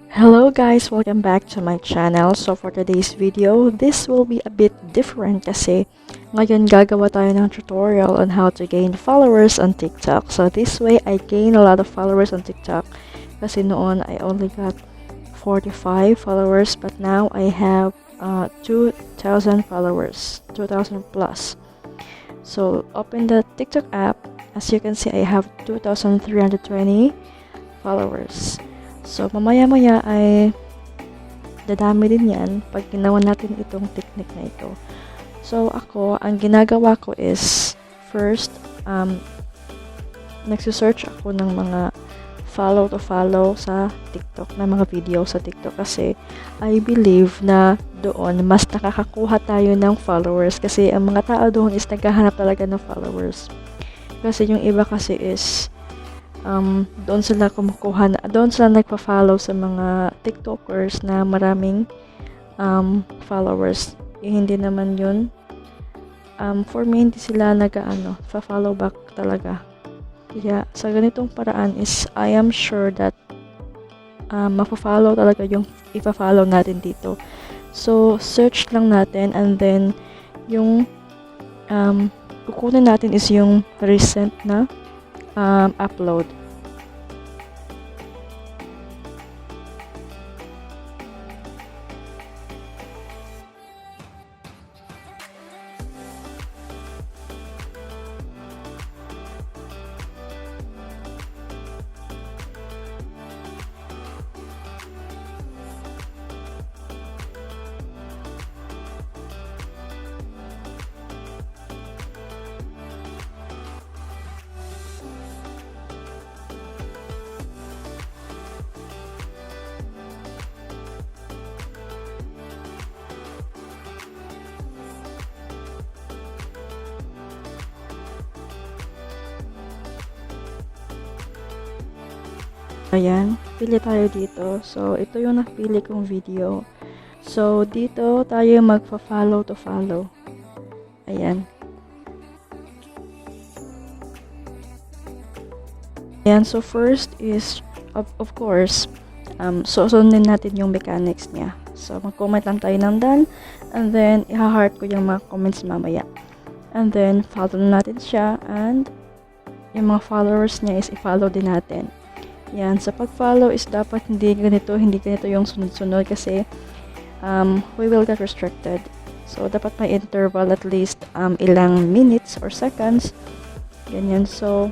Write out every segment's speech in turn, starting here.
Hello guys, welcome back to my channel. So for today's video, this will be a bit different kasi ngayon gagawa tayo ng tutorial on how to gain followers on TikTok. So this way, I gain a lot of followers on TikTok kasi noon I only got 45 followers but now I have 2,000 followers, 2,000 plus. So open the TikTok app. As you can see, I have 2,320 followers. So, mamaya-maya ay dadami din yan pag ginawa natin itong technique na ito. So, ako, ang ginagawa ko is, first, nagsisearch ako ng mga follow to follow sa TikTok, na mga video sa TikTok kasi I believe na doon mas nakakakuha tayo ng followers kasi ang mga tao doon is naghahanap talaga ng followers. Kasi yung iba kasi is doon sila kumukuha na, doon sila nagpa-follow sa mga TikTokers na maraming followers. Hindi naman yun. For me, hindi sila follow back talaga. Kaya sa ganitong paraan is I am sure that mapafollow talaga yung ipa-follow natin dito. So, search lang natin and then yung kukunin natin is yung recent na upload. Ayan, pili tayo dito. So, ito yung napili kong video. So, dito tayo magpa-follow to follow. Ayan. Ayan, so first is, of course, susundin natin yung mechanics niya. So, mag-comment lang tayo ng done. And then, i-heart ko yung mga comments mamaya. And then, follow na natin siya. And, yung mga followers niya is i-follow din natin. Yan, sa pag-follow is dapat hindi ganito yung sunod-sunod kasi we will get restricted. So, dapat may interval at least ilang minutes or seconds. Ganyan. So,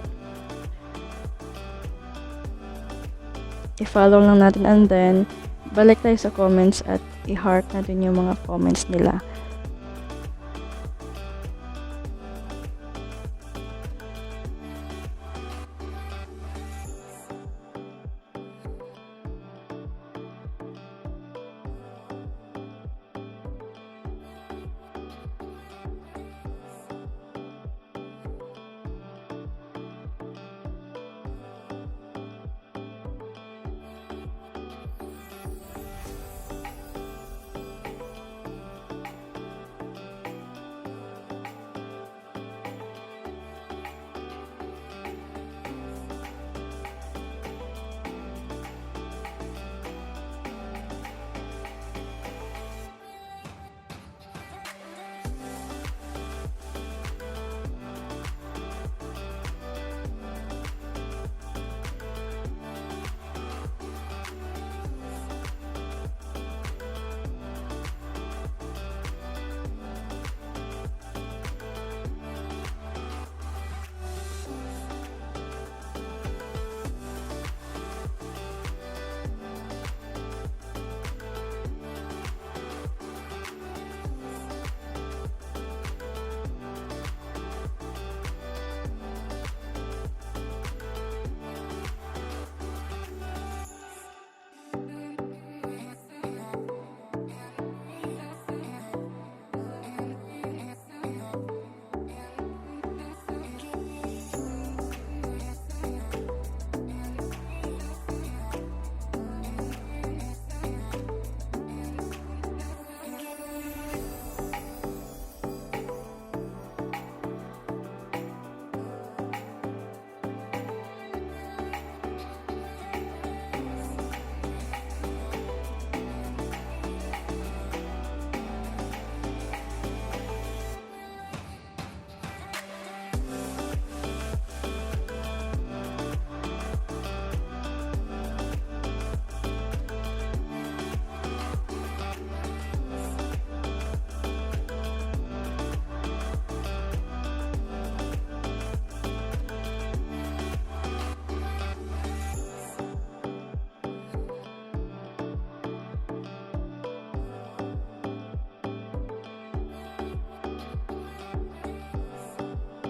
i-follow lang natin and then balik tayo sa comments at i-heart natin yung mga comments nila.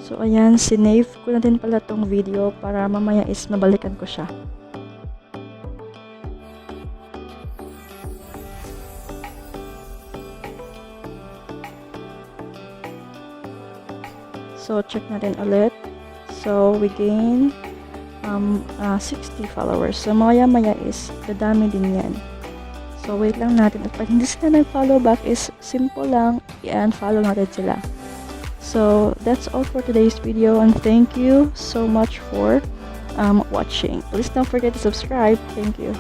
So ayan, sinave ko na din pala tong video para mamaya is mabalikan ko siya. So check natin ulit. So we gain 60 followers. So maya is dadami din yan. So wait lang natin. At pag hindi sila nag-follow back is simple lang, i-unfollow natin sila. So that's all for today's video, and thank you so much for watching. Please don't forget to subscribe. Thank you.